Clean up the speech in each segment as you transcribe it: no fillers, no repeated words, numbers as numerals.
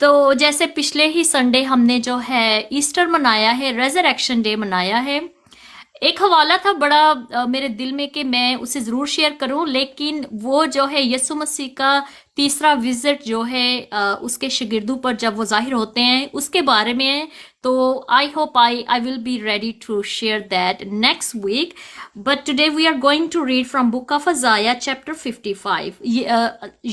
تو جیسے پچھلے ہی سنڈے ہم نے جو ہے ایسٹر منایا ہے، ریزریکشن ڈے منایا ہے۔ ایک حوالہ تھا بڑا میرے دل میں کہ میں اسے ضرور شیئر کروں، لیکن وہ جو ہے یسوع مسیح کا تیسرا وزٹ جو ہے اس کے شاگردوں پر جب وہ ظاہر ہوتے ہیں اس کے بارے میں ہے۔ تو I hope I will be ready to share that next week, but today we are going to read from book of Isaiah chapter 55۔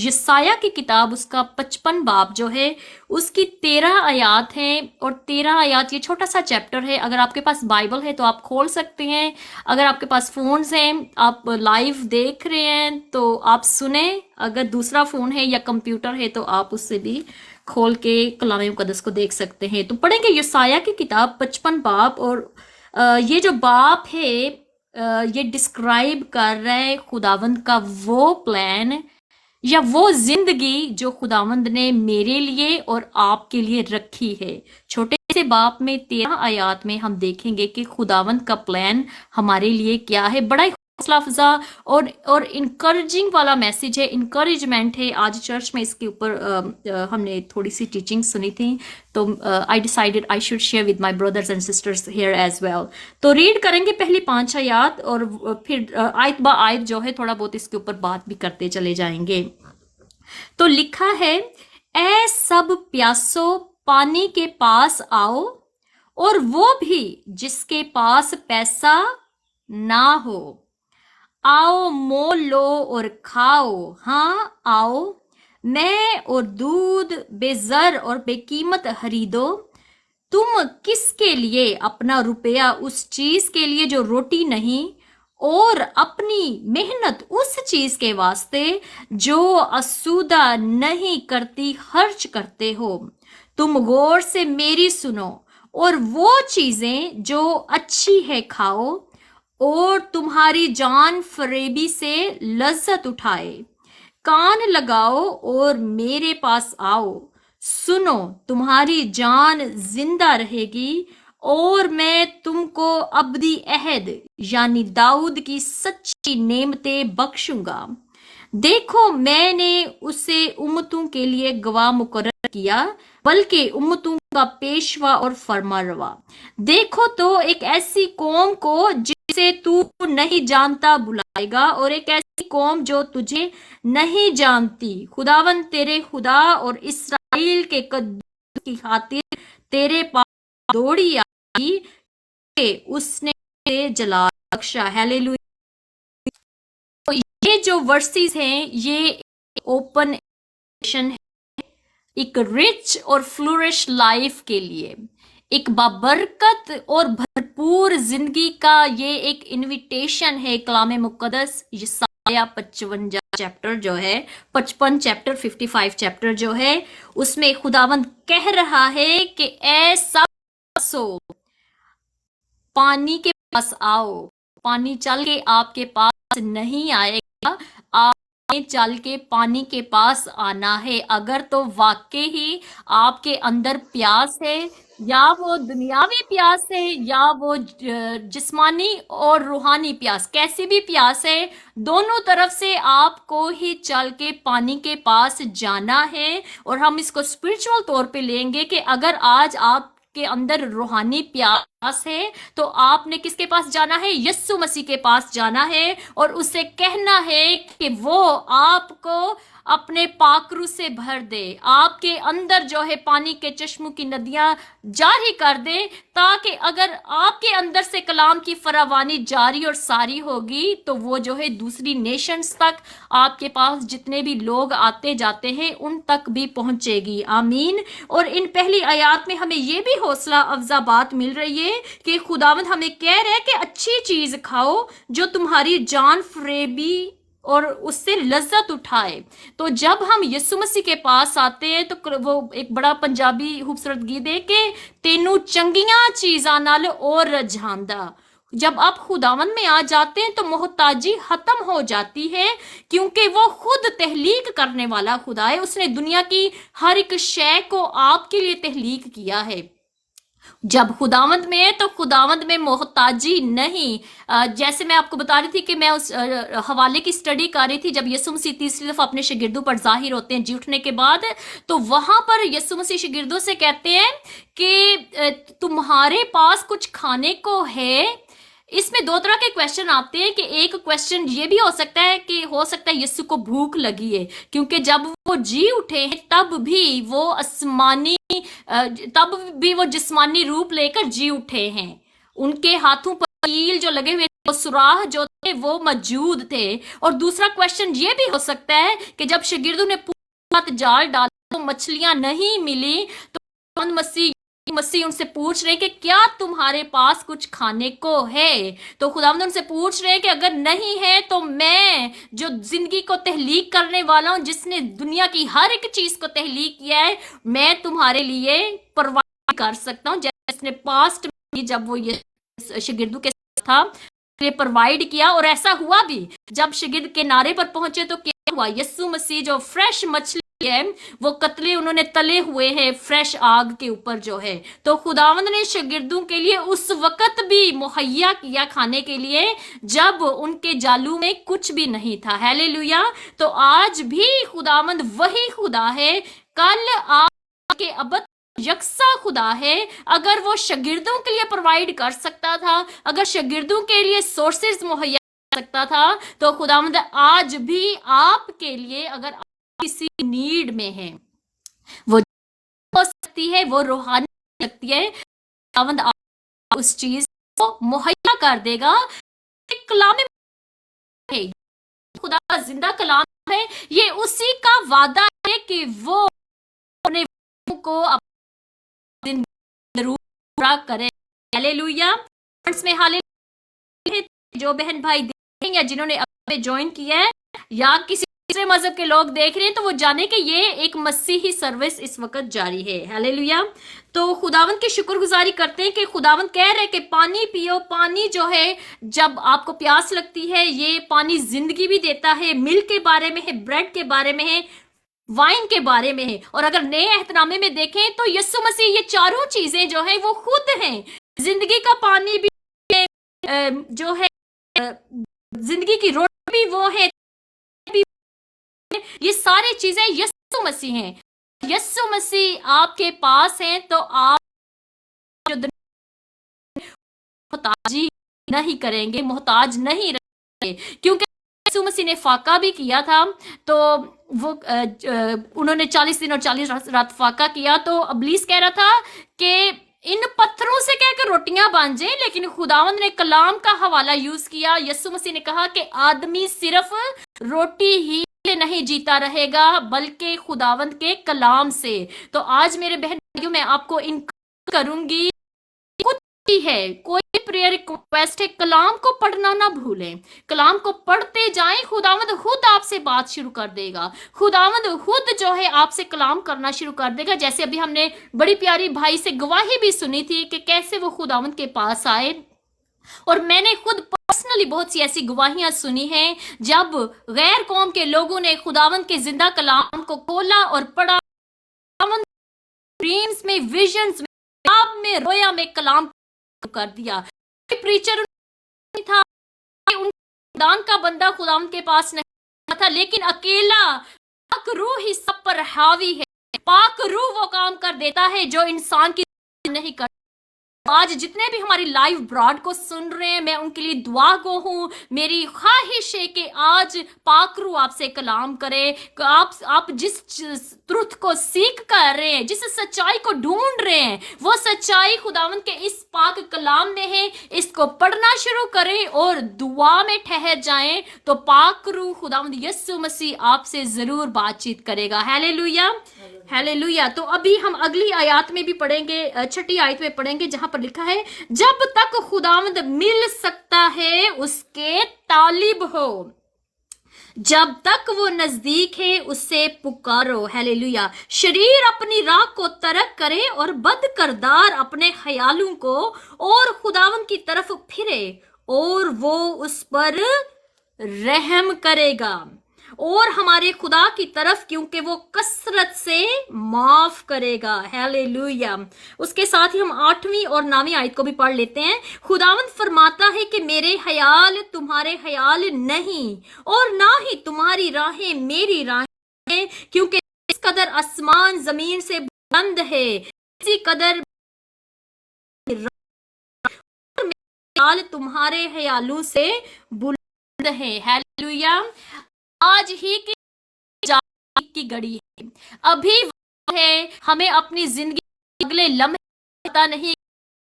یسایہ کی کتاب اس کا 55 باب جو ہے اس کی 13 آیات ہیں، اور 13 آیات، یہ چھوٹا سا چیپٹر ہے۔ اگر آپ کے پاس بائبل ہے تو آپ کھول سکتے ہیں، اگر آپ کے پاس فونز ہیں، آپ لائیو دیکھ رہے ہیں تو آپ سنیں، اگر دوسرا فون ہے یا کمپیوٹر ہے تو آپ اس سے بھی کھول کے کلام مقدس کو دیکھ سکتے ہیں۔ تو پڑھیں گے یسایہ کی کتاب 55 باب، اور یہ جو باب ہے یہ ڈسکرائب کر رہا ہے خداوند کا وہ پلان یا وہ زندگی جو خداوند نے میرے لیے اور آپ کے لیے رکھی ہے۔ چھوٹے سے باپ میں 13 آیات میں ہم دیکھیں گے کہ خداوند کا پلان ہمارے لیے کیا ہے۔ بڑا ہی حوصلہ افزا اور انکریجنگ والا میسج ہے، انکریجمنٹ ہے۔ آج چرچ میں اس کے اوپر ہم نے تھوڑی سی ٹیچنگ سنی تھی، تو I decided I should share with my brothers and sisters here as well. تو ریڈ کریں گے پہلی 5 آیات، اور پھر آیت با آیت جو ہے تھوڑا بہت اس کے اوپر بات بھی کرتے چلے جائیں گے۔ تو لکھا ہے، اے سب پیاسو پانی کے پاس آؤ، اور وہ بھی جس کے پاس پیسہ نہ ہو، آؤ مول لو اور کھاؤ، ہاں آؤ، میں اور دودھ بے زر اور بے قیمت خریدو۔ تم کس کے لیے اپنا روپیہ اس چیز کے لیے جو روٹی نہیں، اور اپنی محنت اس چیز کے واسطے جو اسودہ نہیں کرتی خرچ کرتے ہو۔ تم غور سے میری سنو، اور وہ چیزیں جو اچھی ہے کھاؤ، اور تمہاری جان فریبی سے لذت اٹھائے۔ کان لگاؤ اور میرے پاس آؤ، سنو، تمہاری جان زندہ رہے گی، اور میں تم کو ابدی عہد یعنی داؤد کی سچی نعمتیں بخشوں گا۔ دیکھو میں نے اسے امتوں کے لیے گواہ مقرر کیا، بلکہ امتوں کا پیشوا اور فرما روا۔ دیکھو تو ایک ایسی قوم کو جسے تو نہیں جانتا بلائے گا، اور ایک ایسی قوم جو تجھے نہیں جانتی۔ خداوند تیرے خدا اور اسرائیل کے قدوس کی خاطر تیرے پاس دوڑی آئی کہ اس نے تیرے جلال بخشا۔ ہیلیلویا۔ تو یہ جو ورسز ہیں یہ اوپن ہے ایک رچ اور فلورش لائف کے لیے، ایک بابرکت اور بھرپور زندگی کا یہ ایک انویٹیشن ہے۔ کلام مقدس یسایہ 55 چیپٹر جو ہے، 55 چیپٹر 55 چیپٹر جو ہے، اس میں خداوند کہہ رہا ہے کہ اے سب سو پانی کے پاس آؤ۔ پانی چل کے آپ کے پاس نہیں آئے گا، آپ نے چل کے پانی کے پاس آنا ہے۔ اگر تو واقعی ہی آپ کے اندر پیاس ہے، یا وہ دنیاوی پیاس ہے یا وہ جسمانی اور روحانی پیاس، کیسی بھی پیاس ہے، دونوں طرف سے آپ کو ہی چل کے پانی کے پاس جانا ہے۔ اور ہم اس کو اسپرچول طور پہ لیں گے کہ اگر آج آپ کے اندر روحانی پیاس ہے تو آپ نے کس کے پاس جانا ہے؟ یسوع مسیح کے پاس جانا ہے، اور اسے کہنا ہے کہ وہ آپ کو اپنے پاکرو سے بھر دے، آپ کے اندر جو ہے پانی کے چشموں کی ندیاں جاری کر دے، تاکہ اگر آپ کے اندر سے کلام کی فراوانی جاری اور ساری ہوگی تو وہ جو ہے دوسری نیشنز تک، آپ کے پاس جتنے بھی لوگ آتے جاتے ہیں ان تک بھی پہنچے گی۔ آمین۔ اور ان پہلی آیات میں ہمیں یہ بھی حوصلہ افزا بات مل رہی ہے کہ خداوند ہمیں کہہ رہے ہیں کہ اچھی چیز کھاؤ جو تمہاری جان فریبی اور اس سے لذت اٹھائے۔ تو جب ہم یسوع مسیح کے پاس آتے ہیں تو وہ ایک بڑا پنجابی خوبصورت گیت ہے کہ تینوں چنگیاں چیزاں نال اور رجھاندا۔ جب آپ خداوند میں آ جاتے ہیں تو محتاجی ختم ہو جاتی ہے، کیونکہ وہ خود تخلیق کرنے والا خدا ہے۔ اس نے دنیا کی ہر ایک شے کو آپ کے لیے تخلیق کیا ہے۔ जब खुदावंद में है तो खुदावंद में मोहताजी नहीं। जैसे मैं आपको बता रही थी कि मैं उस हवाले की स्टडी कर रही थी, जब यीशु मसीह तीसरी दफा अपने शागिर्दों पर जाहिर होते हैं जी उठने के बाद, तो वहां पर यीशु मसीह शागिर्दों से कहते हैं कि तुम्हारे पास कुछ खाने को है। इसमें दो तरह के क्वेश्चन आते हैं कि एक क्वेश्चन ये भी हो सकता है कि हो सकता है यीशु को भूख लगी है, क्योंकि जब वो जी उठे हैं तब भी वो तब भी वो जिस्मानी रूप लेकर जी उठे हैं। उनके हाथों पर कील जो लगे हुए थे, वो सुराह जो थे वो मौजूद थे। और दूसरा क्वेश्चन ये भी हो सकता है कि जब शागिर्दों ने पूरा जाल डाला तो मछलियां नहीं मिली, तो मसीह उनसे पूछ रहे हैं कि क्या तुम्हारे पास कुछ खाने को है। तो खुदावंद उनसे पूछ रहे हैं कि अगर नहीं है तो मैं जो जिंदगी को तहलीक करने वाला हूं, जिसने दुनिया की हर एक चीज को तहलीक किया है, मैं तुम्हारे लिए प्रोवाइड कर सकता हूं। जैसे पास्ट में जब वो ये शागिर्दों के साथ था, प्रोवाइड किया, और ऐसा हुआ भी। जब शागिर्द किनारे पर पहुंचे तो क्या हुआ, यीशु मसीह जो फ्रेश मछली है वो कतले उन्होंने तले हुए हैं फ्रेश आग के ऊपर जो है। तो खुदावंद ने शागिर्दों के लिए उस वक्त भी मुहैया किया खाने के लिए जब उनके जालू में कुछ भी नहीं था। हालेलुया। तो आज भी खुदावंद वही खुदा है, कल आज के अब यकसा खुदा है। अगर वो शागिर्दों के लिए प्रोवाइड कर सकता था, अगर शागिर्दों के लिए सोर्सेज मुहैया कर सकता था, तो खुदावंद आज भी आपके लिए, अगर आप किसी नीड में है, वो हो सकती है, वो रूहानी हो सकती है, खुदावंद आप उस चीज को मुहैया कर देगा। कलाम है, खुदा का जिंदा कलाम है, ये उसी का वादा है कि वो अपने को जरूर पूरा करे। हालेलुया। में हालेलुया। जो बहन भाई देखें या जिन्होंने अब ज्वाइन किया है या किसी दूसरे मजहब के लोग देख रहे हैं, तो वो जाने कि ये एक मसीही सर्विस इस वक्त जारी है। हालेलुया। तो खुदावंद की शुक्रगुजारी करते हैं कि खुदावंद कह रहे हैं कि पानी पियो। पानी जो है, जब आपको प्यास लगती है, ये पानी जिंदगी भी देता है। मिल्क के बारे में है, ब्रेड के बारे में है, वाइन के बारे में है। और अगर नए अहतनामे में देखें तो यीशु मसीह ये चारों चीजें जो है वो खुद हैं। जिंदगी का पानी भी जो है, जिंदगी की रोटी भी वो है, ये सारी चीजें यीशु मसीह हैं। यीशु मसीह आपके पास हैं तो आप जो मोहताजी नहीं करेंगे, मोहताज नहीं रहेंगे, क्योंकि यीशु मसीह ने फाका भी किया था। तो वो उन्होंने 40 दिन और 40 रात फाका किया। तो इब्लीस कह रहा था कि इन पत्थरों से कहकर रोटियां बन जाएं, लेकिन खुदावंद ने कलाम का हवाला यूज किया। यीशु मसीह ने कहा कि आदमी सिर्फ रोटी ही नहीं जीता रहेगा बल्कि खुदावंद के कलाम से। तो आज मेरे बहन भाइयों, मैं आपको इनकार करूंगी, कुछ भी है, कोई प्रेयर रिक्वेस्ट है, कलाम को पढ़ना ना भूलें। कलाम को पढ़ते जाएं, खुदावंद खुद आपसे बात शुरू कर देगा। खुदावंद खुद जो है आपसे कलाम करना शुरू कर देगा। जैसे अभी हमने बड़ी प्यारी भाई से गवाही भी सुनी थी कि कैसे वो खुदावंद के पास आए, और मैंने खुद पर्सनली बहुत सी ऐसी गवाहियां सुनी हैं जब गैर कौम के लोगों ने खुदावंद के जिंदा कलाम को खोला और पढ़ा। ड्रीम्स में, विजन्स में, ख्वाब में, रोया में कलाम कर दिया। प्रीचर नहीं था, दान का बंदा खुदावंद के पास नहीं था, लेकिन अकेला पाक रूह ही सब पर हावी है। पाक रूह वो काम कर देता है जो इंसान की नहीं कर। आज जितने भी हमारी लाइव ब्रॉड को सुन रहे हैं, मैं उनके लिए दुआ गो हूं। मेरी ख्वाहिश है कि आज पाक रूह आपसे कलाम करे। आप जिस ट्रुथ को सीख कर रहे हैं, जिस सच्चाई को ढूंढ रहे हैं, वो सच्चाई खुदावंद के इस पाक कलाम में है। इसको पढ़ना शुरू करें और दुआ में ठहर जाएं, तो पाक रूह खुदावंद यीशु मसीह आपसे जरूर बातचीत करेगा। Hallelujah, hallelujah. तो अभी हम अगली आयत में भी पढ़ेंगे, छठी आयत में पढ़ेंगे, जहां पर लिखा है, जब तक खुदावंद मिल सकता है उसके तालिब हो, जब तक वो नजदीक है उससे पुकारो। हालेलुया। शरीर अपनी राह को तर्क करे और बदकरदार अपने ख्यालों को और खुदावंद की तरफ फिरे, और वो उस पर रहम करेगा और हमारे खुदा की तरफ, क्योंकि वो कसरत से माफ करेगा। हालेलुया। उसके साथ ही हम 8वीं और 9वीं आयत को भी पढ़ लेते हैं। खुदावंद फरमाता है कि मेरे ख्याल तुम्हारे ख्याल नहीं, और ना ही तुम्हारी राहें मेरी राहें, क्योंकि इस कदर आसमान जमीन से बुलंद है, इसी कदर ख्याल तुम्हारे ख्यालों से बुलंद है। हालेलुया। आज ही की घड़ी है, अभी है, हमें अपनी जिंदगी अगले लम्हे पता नहीं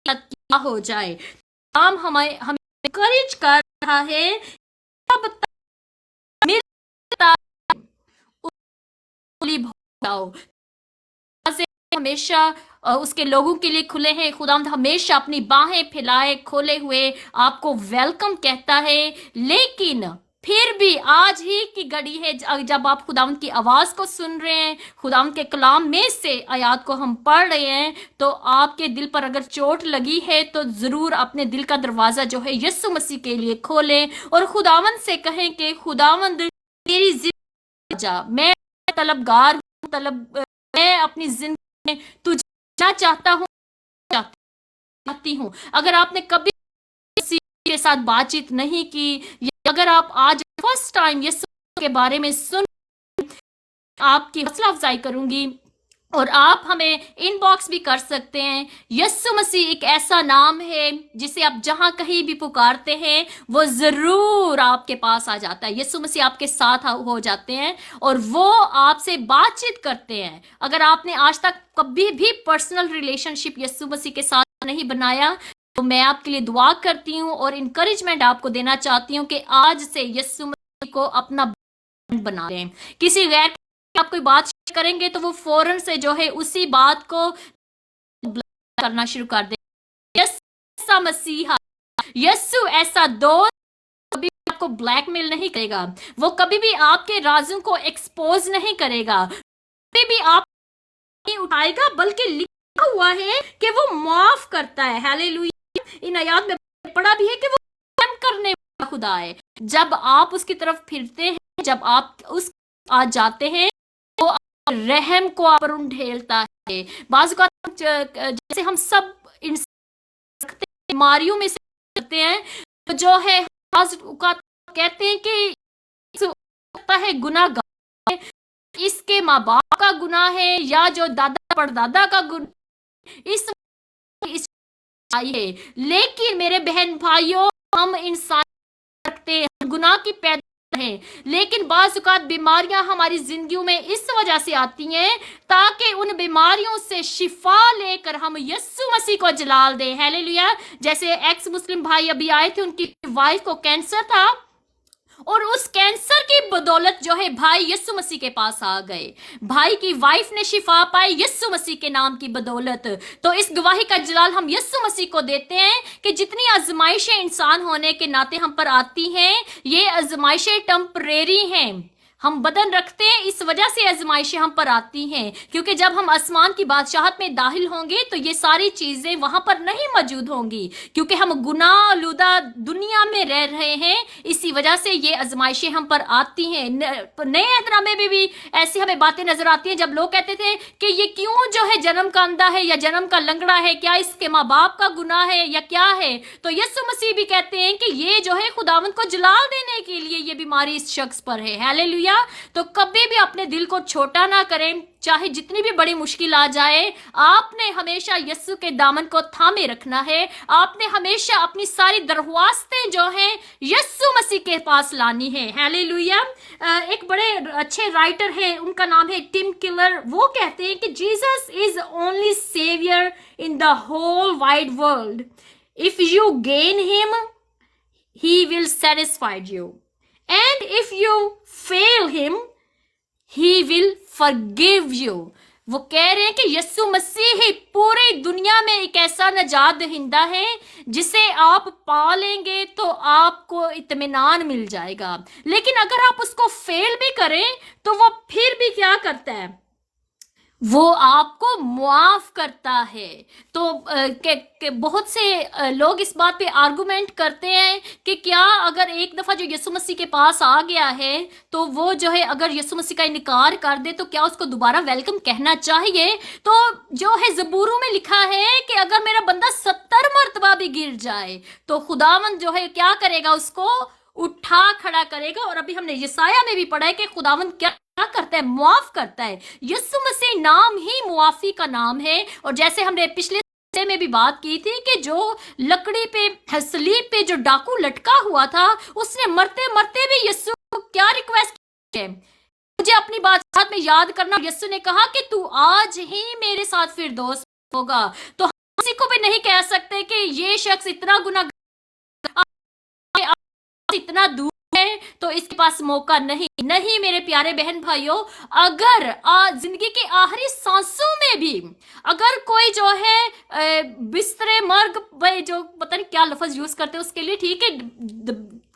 क्या हो जाए। काम हमें encourage कर रहा है, अब मिलता जाओ। हमेशा उसके लोगों के लिए खुले हैं। खुदावंद हमेशा अपनी बाहें फैलाए खोले हुए आपको वेलकम कहता है। लेकिन फिर भी आज ही की घड़ी है, जब आप खुदावंद की आवाज को सुन रहे हैं, खुदावंद के कलाम में से आयत को हम पढ़ रहे हैं, तो आपके दिल पर अगर चोट लगी है तो जरूर अपने दिल का दरवाजा जो है यीशु मसीह के लिए खोलें और खुदावंद से कहें कि खुदावंद मेरी जिंदगी जा, मैं तलबगार हूं, मैं अपनी जिंदगी में तुझे चाहता हूं, चाहती हूं। अगर आपने कभी किसी के साथ बातचीत नहीं की, या अगर आप आज फर्स्ट टाइम यीशु के बारे में सुन, आपकी हौसला अफजाई करूंगी और आप हमें इनबॉक्स भी कर सकते हैं। यीशु मसीह एक ऐसा नाम है जिसे आप जहां कहीं भी पुकारते हैं वो जरूर आपके पास आ जाता है। यीशु मसीह आपके साथ हो जाते हैं और वो आपसे बातचीत करते हैं। अगर आपने आज तक कभी भी पर्सनल रिलेशनशिप यीशु मसीह के साथ नहीं बनाया, तो मैं आपके लिए दुआ करती हूँ और इनकरेजमेंट आपको देना चाहती हूँ कि आज से यीशु मसीह को अपना बना लें। किसी गैर आप कोई बात करेंगे तो वो फौरन से जो है उसी बात को करना शुरू कर दे। यीशु मसीहा, यीशु ऐसा दोस्त कभी आपको ब्लैकमेल नहीं करेगा, वो कभी भी आपके राजों को एक्सपोज नहीं करेगा, कभी भी आप नहीं उठाएगा, बल्कि लिखा हुआ है कि वो माफ करता है। हालेलुया। इन आयत में पढ़ा भी है कि वो रहम करने वाला खुदा है। जब आप उसकी तरफ फिरते हैं, जब आप उस आ जाते हैं, वो रहम को आप पर ढेलता है। बाज़ का जैसे हम सब इन बीमारियों में से करते हैं, तो जो है कहते हैं कि है गुनाहगार है, इसके माँ बाप का गुनाह है या जो दादा परदादा का गुनाह, इस है। लेकिन मेरे बहन भाइयों, हम इंसान रखते हैं, गुनाह की पैदा है, लेकिन बाज़ औक़ात बीमारियां हमारी जिंदगियों में इस वजह से आती हैं ताकि उन बीमारियों से शिफा लेकर हम यीशु मसीह को जलाल दें। हालेलुया। जैसे एक्स मुस्लिम भाई अभी आए थे, उनकी वाइफ को कैंसर था और उस कैंसर की बदौलत जो है भाई यीशु मसीह के पास आ गए। भाई की वाइफ ने शिफा पाई यीशु मसीह के नाम की बदौलत। तो इस गवाही का जलाल हम यीशु मसीह को देते हैं कि जितनी आजमाइशें इंसान होने के नाते हम पर आती हैं, ये आजमाइशें टेम्परेरी हैं। हम बदन रखते हैं, इस वजह से आजमाइशें हम पर आती हैं, क्योंकि जब हम आसमान की बादशाहत में दाखिल होंगे तो ये सारी चीजें वहां पर नहीं मौजूद होंगी, क्योंकि हम गुनाह आलूदा दुनिया में रह रहे हैं। इसी वजह से ये आजमाइशें हम पर आती हैं। नए अहदनामे में भी ऐसी हमें बातें नजर आती हैं, जब लोग कहते थे कि ये क्यों जो है जन्म का अंधा है या जन्म का लंगड़ा है, क्या इसके माँ बाप का गुनाह है या क्या है? तो यीशु मसीह भी कहते हैं कि ये जो है खुदावंद को जलाल देने के लिए ये बीमारी इस शख्स पर है। हालेलुया। तो कभी भी अपने दिल को छोटा ना करें, चाहे जितनी भी बड़ी मुश्किल आ जाए, आपने हमेशा यीशु के दामन को थामे रखना है। आपने हमेशा अपनी सारी दरख्वास्तें जो हैं यीशु मसीह के पास लानी है। हालेलुया। एक बड़े अच्छे राइटर हैं, उनका नाम है टिम किलर। वो कहते हैं कि Jesus is only saviour in the whole wide world. If you gain him, he will satisfied you, and if you fail him, he will forgive you। वो कह रहे हैं कि यीशु मसीह ही पूरी दुनिया में एक ऐसा नजात दहिंदा है जिसे आप पा लेंगे तो आपको इत्मीनान मिल जाएगा। लेकिन अगर आप उसको फेल भी करें तो वो फिर भी क्या करता है? वो आपको मुआफ करता है। तो बहुत से लोग इस बात पे आर्गुमेंट करते हैं कि क्या अगर एक दफा जो यीशु मसीह के पास आ गया है तो वो जो है अगर यीशु मसीह का इनकार कर दे तो क्या उसको दोबारा वेलकम कहना चाहिए। तो जो है ज़बूरों में लिखा है कि अगर मेरा बंदा 70 मर्तबा भी गिर जाए तो खुदावंद जो है क्या करेगा, उसको उठा खड़ा करेगा। और अभी हमने यसाया में भी पढ़ा है कि खुदावंद क्या करता है, मुआफ करता है। यीशु मसीह नाम ही मुआफी का नाम है। और जैसे हमने पिछले में भी बात की थी कि जो लकड़ी पे सलीब पे जो डाकू लटका हुआ था उसने मरते मरते भी यीशु को क्या रिक्वेस्ट की है, मुझे अपनी बात में याद करना। यीशु ने कहा कि तू आज ही मेरे साथ फिर दोस्त होगा। तो हम किसी को भी नहीं कह सकते कि ये शख्स इतना गुनाह इतना दूर है तो इसके पास मौका नहीं। नहीं मेरे प्यारे बहन भाइयों, अगर जिंदगी के आखिरी सांसों में भी अगर कोई जो है बिस्तरे मर्ग जो पता नहीं क्या लफ्ज यूज करते हैं उसके लिए, ठीक है,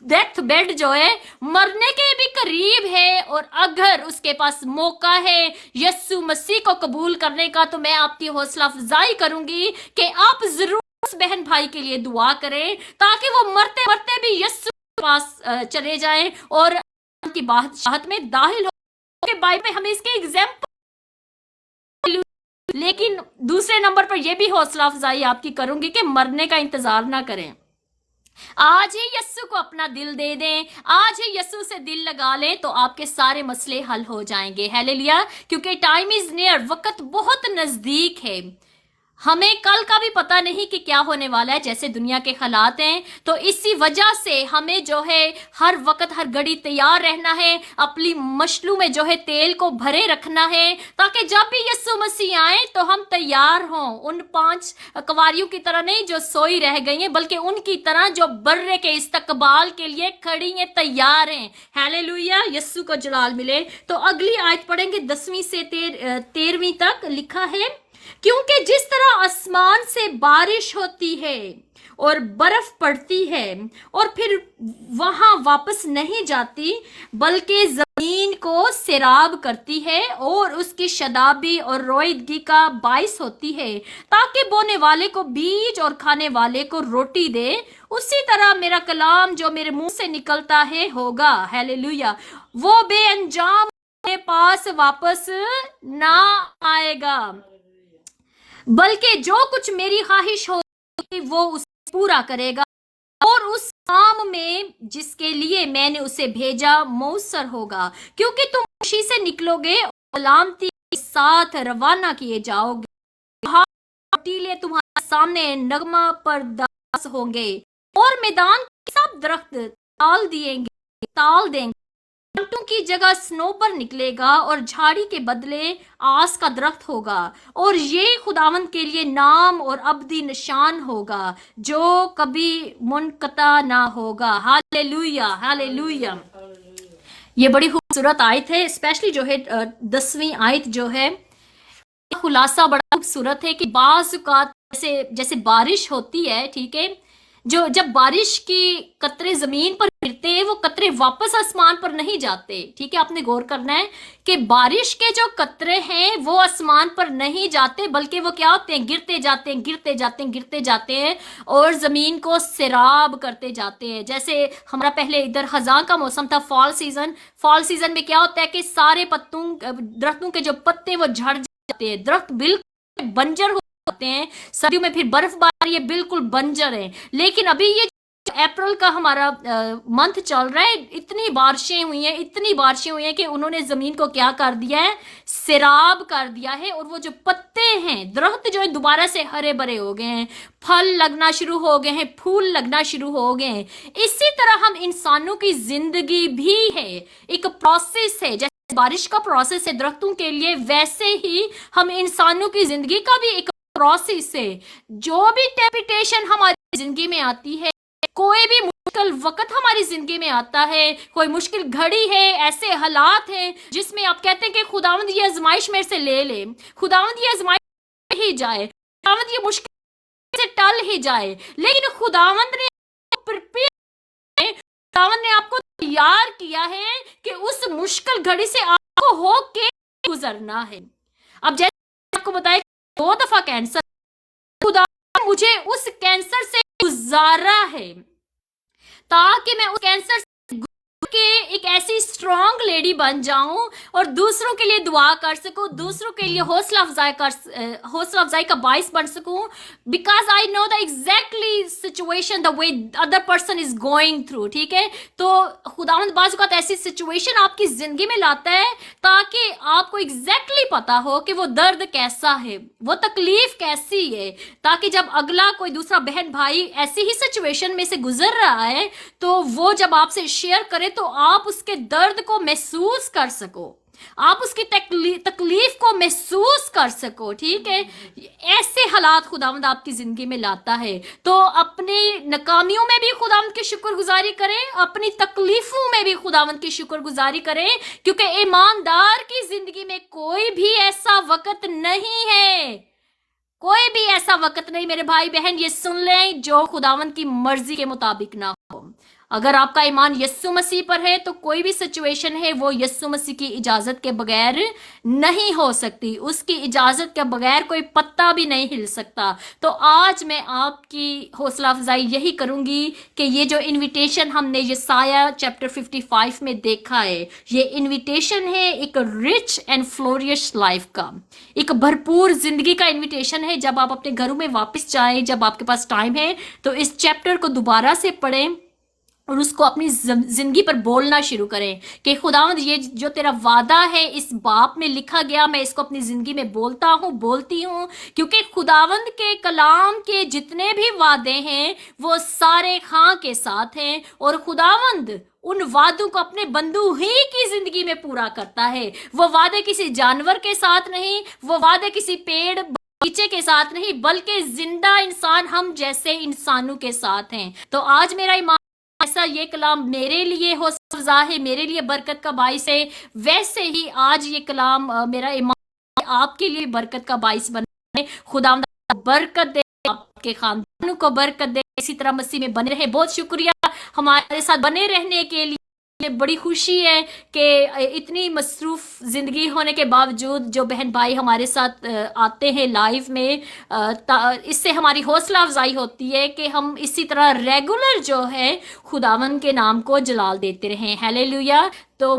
डेथ बेड जो है मरने के भी करीब है और अगर उसके पास मौका है यीशु मसीह को कबूल करने का, तो मैं आपकी हौसला अफजाई करूंगी कि आप जरूर उस बहन भाई के लिए दुआ करें ताकि वो मरते मरते भी यीशु के पास चले जाएं और की बादशाहत में दाखिल हो। बाइबल में हमें इसके एग्जाम्पल। लेकिन दूसरे नंबर पर यह भी हौसला अफजाई आपकी करूंगी कि मरने का इंतजार ना करें। आज ही यस्सु को अपना दिल दे दें, आज ही यस्सु से दिल लगा लें तो आपके सारे मसले हल हो जाएंगे। हालेलुया। क्योंकि टाइम इज नियर, वक्त बहुत नजदीक है। हमें कल का भी पता नहीं कि क्या होने वाला है, जैसे दुनिया के हालात हैं। तो इसी वजह से हमें जो है हर वक्त हर घड़ी तैयार रहना है, अपनी मशलू में जो है तेल को भरे रखना है ताकि जब भी यीशु मसीह आए तो हम तैयार हों। उन 5 कवारियों की तरह नहीं जो सोई रह गई हैं, बल्कि उनकी तरह जो बर्रे के इस्तकबाल के लिए खड़ी हैं, तैयार हैं। हालेलुया, यीशु को जलाल मिले। तो अगली आयत पढ़ेंगे 10वीं से 13वीं तक। लिखा है, क्योंकि जिस तरह आसमान से बारिश होती है और बर्फ पड़ती है और फिर वहां वापस नहीं जाती बल्कि जमीन को सैराब करती है और उसकी शदाबी और रोईदगी का बाइस होती है ताकि बोने वाले को बीज और खाने वाले को रोटी दे, उसी तरह मेरा कलाम जो मेरे मुंह से निकलता है होगा। हालेलुया। वो बेअंजाम मेरे पास वापस ना आएगा बल्कि जो कुछ मेरी ख्वाहिश होगी वो उसे पूरा करेगा और उस काम में जिसके लिए मैंने उसे भेजा मौसर होगा। क्योंकि तुम खुशी से निकलोगे और सलामती के साथ रवाना किए जाओगे। टीले तुम्हारे सामने नगमा पर दास होंगे और मैदान के सब दरख्त ताल देंगे। टमाटों की जगह स्नोबर निकलेगा और झाड़ी के बदले आस का दरख्त होगा और ये खुदावंद के लिए नाम और अब्दी निशान होगा जो कभी मुनकता ना होगा। Hallelujah, hallelujah. ये बड़ी खूबसूरत आयत है, स्पेशली जो है 10वीं आयत जो है खुलासा बड़ा खूबसूरत है कि बाज़ औक़ात जैसे बारिश होती है, ठीक है, जो जब बारिश की कतरे जमीन पर गिरते हैं वो कतरे वापस आसमान पर नहीं जाते। ठीक है, आपने गौर करना है कि बारिश के जो कतरे हैं वो आसमान पर नहीं जाते बल्कि वो क्या होते हैं, गिरते जाते हैं, गिरते जाते हैं, गिरते जाते हैं और जमीन को सैराब करते जाते हैं। जैसे हमारा पहले इधर खजां का मौसम था, फॉल सीजन में क्या होता है कि सारे दरख्तों के जो पत्ते वो झड़ जाते हैं, दरख्त बिल्कुल बंजर होते हैं। सर्दियों में फिर बर्फबारी है, बिल्कुल बंजर है। लेकिन अभी ये अप्रैल का हमारा मंथ चल रहा है, इतनी बारिशें हुई हैं कि उन्होंने जमीन को क्या कर दिया है, सैराब कर दिया है। और वो जो पत्ते हैं, दरख्त जो है दोबारा से हरे भरे हो गए हैं, फल लगना शुरू हो गए हैं, फूल लगना शुरू हो गए हैं। इसी तरह हम इंसानों की जिंदगी भी है, एक प्रोसेस है। जैसे बारिश का प्रोसेस है दरख्तों के लिए, वैसे ही हम इंसानों की जिंदगी का भी एक प्रोसेस है। जो भी टेम्पटेशन हमारी जिंदगी में आती है, कोई भी मुश्किल वक्त हमारी जिंदगी में आता है, कोई मुश्किल घड़ी है, ऐसे हालात हैं जिसमें आप कहते हैं कि खुदावंद ये आजमाइश मेरे से ले, खुदावंद ये आजमाइश ही जाए, खुदावंद ये मुश्किल से टल ही जाए। लेकिन खुदावंद ने आपको तैयार किया है कि उस मुश्किल घड़ी से आपको होके गुजरना है। अब जैसे आपको बताया 2 दफा कैंसर, खुदा मुझे उस कैंसर से गुजारा है ताकि मैं उस कैंसर से के एक ऐसी स्ट्रांग लेडी बन जाऊं और दूसरों के लिए दुआ कर सकूं, दूसरों के लिए हौसला अफजाई का बाइस बन सकूं, because I know the exactly situation the way other person is going through. ठीक है, तो खुदावंद बाज़ औक़ात ऐसी सिचुएशन आपकी जिंदगी में लाता है ताकि आपको एग्जैक्टली पता हो कि वो दर्द कैसा है, वो तकलीफ कैसी है, ताकि जब अगला कोई दूसरा बहन भाई ऐसी ही सिचुएशन में से गुजर रहा है तो वो जब आपसे शेयर करे तो आप उसके दर्द को महसूस कर सको, आप उसकी तकलीफ को महसूस कर सको। ठीक है, ऐसे हालात खुदावंद आपकी जिंदगी में लाता है। तो अपनी नाकामियों में भी खुदावंद की शुक्रगुजारी करें, अपनी तकलीफों में भी खुदावंद की शुक्रगुजारी करें, क्योंकि ईमानदार की जिंदगी में कोई भी ऐसा वक्त नहीं है, कोई भी ऐसा वक्त नहीं मेरे भाई बहन, ये सुन लें, जो खुदावंद की मर्जी के मुताबिक ना हो। अगर आपका ईमान यस्सु मसीह पर है तो कोई भी सिचुएशन है वो यस्सु मसीह की इजाजत के बगैर नहीं हो सकती, उसकी इजाजत के बगैर कोई पत्ता भी नहीं हिल सकता। तो आज मैं आपकी हौसला अफजाई यही करूंगी कि ये जो इनविटेशन हमने यसाया चैप्टर 55 में देखा है, ये इनविटेशन है एक रिच एंड फ्लोरिश लाइफ का, एक भरपूर जिंदगी का इनविटेशन है। जब आप अपने घरों में वापस जाएं, जब आपके पास टाइम है, तो इस चैप्टर को दोबारा से पढ़ें और उसको अपनी जिंदगी पर बोलना शुरू करें कि खुदावंद ये जो तेरा वादा है इस बाप में लिखा गया, मैं इसको अपनी जिंदगी में बोलता हूँ, बोलती हूँ, क्योंकि खुदावंद के कलाम के जितने भी वादे हैं वो सारे हाँ के साथ हैं और खुदावंद उन वादों को अपने बंदू ही की जिंदगी में पूरा करता है। वो वादे किसी जानवर के साथ नहीं, वो वादे किसी पेड़ बगीचे के साथ नहीं, बल्कि जिंदा इंसान हम जैसे इंसानों के साथ हैं। तो आज मेरा ईमान ऐसा ये कलाम मेरे लिए हौसला अफजा है, मेरे लिए बरकत का बाइस है, वैसे ही आज ये कलाम मेरा ईमान आपके लिए बरकत का बाइस बने। खुदा बरकत दे, आपके खानदानों को बरकत दे, इसी तरह मसीह में बने रहे। बहुत शुक्रिया हमारे साथ बने रहने के लिए, बड़ी खुशी है कि इतनी मसरूफ जिंदगी होने के बावजूद जो बहन भाई हमारे साथ आते हैं लाइव में, इससे हमारी हौसला अफजाई होती है कि हम इसी तरह रेगुलर जो है खुदावन के नाम को जलाल देते रहें। हालेलुया। तो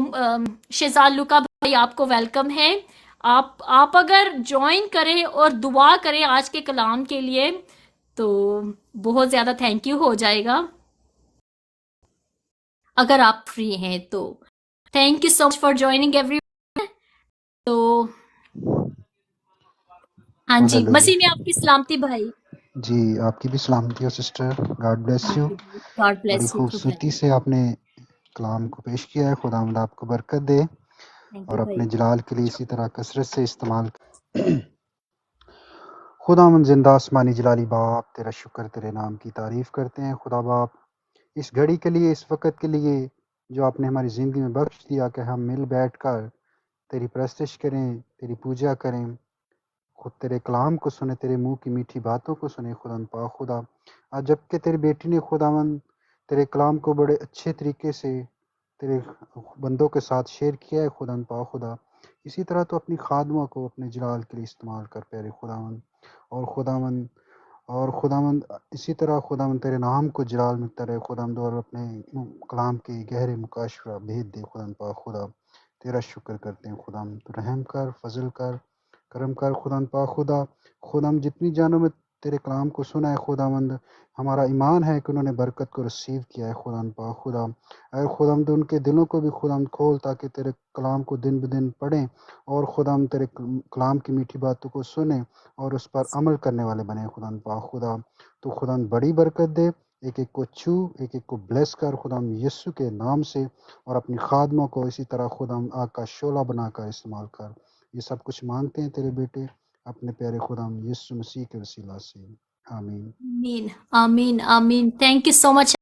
शेजाल लुका भाई आपको वेलकम है, आप अगर ज्वाइन करें और दुआ करें आज के कलाम के लिए तो बहुत ज़्यादा थैंक यू हो जाएगा, अगर आप फ्री हैं तो। Thank you so much for joining everyone. तो हाँ जी, मसीह में आपकी सलामती भाई। जी, आपकी भी सलामती हो sister, God bless you. God बड़ी ब्लेस यू। खूबसूरती से आपने कलाम को पेश किया है, खुदावंद आपको बरकत दे और अपने जलाल के लिए इसी तरह कसरत से इस्तेमाल खुदावंद जिंदा आसमानी जलाली बाप, तेरा शुक्र, तेरे नाम की तारीफ करते हैं खुदा बाप, इस घड़ी के लिए, इस वक्त के लिए जो आपने हमारी ज़िंदगी में बख्श दिया कि हम मिल बैठ कर तेरी परस्तिश करें, तेरी पूजा करें, खुद तेरे कलाम को सुने, तेरे मुंह की मीठी बातों को सुने खुदा पा खुदा। आज जबकि तेरी बेटी ने खुदावन तेरे कलाम को बड़े अच्छे तरीके से तेरे बंदों के साथ शेयर किया है खुदा पा खुदा, इसी तरह तो अपनी खादमा को अपने जलाल के लिए इस्तेमाल कर प्यारे खुदावन। और खुदावंद इसी तरह खुदावंद तेरे नाम को जलाल मिलता रहे खुदावंद, और अपने कलाम के गहरे मुकाशवा भेद दे खुदा पा खुदा। तेरा शुक्र करते हैं खुदावंद, तो रहम कर, फजल कर, करम कर खुदा पा खुदा। खुदाम जितनी जानों में तेरे कलाम को सुना है खुदावंद, हमारा ईमान है कि उन्होंने बरकत को रिसीव किया है खुदा पा खुदा। और खुदावंद उनके दिलों को भी खुदावंद खोल ताकि तेरे कलाम को दिन ब दिन पढ़ें और खुदावंद तेरे कलाम की मीठी बातों को सुने और उस पर अमल करने वाले बने खुदा पा खुदा। तो खुदा बड़ी बरकत दे, एक एक को छू, एक एक को ब्लेस कर खुदा यीशु के नाम से, और अपनी खादमों को इसी तरह खुदा आग का शोला बनाकर इस्तेमाल कर। ये सब कुछ मांगते हैं तेरे बेटे अपने प्यारे खुदा यीशु मसीह के वसीला से, आमीन। आमीन आमीन आमीन। Thank you so much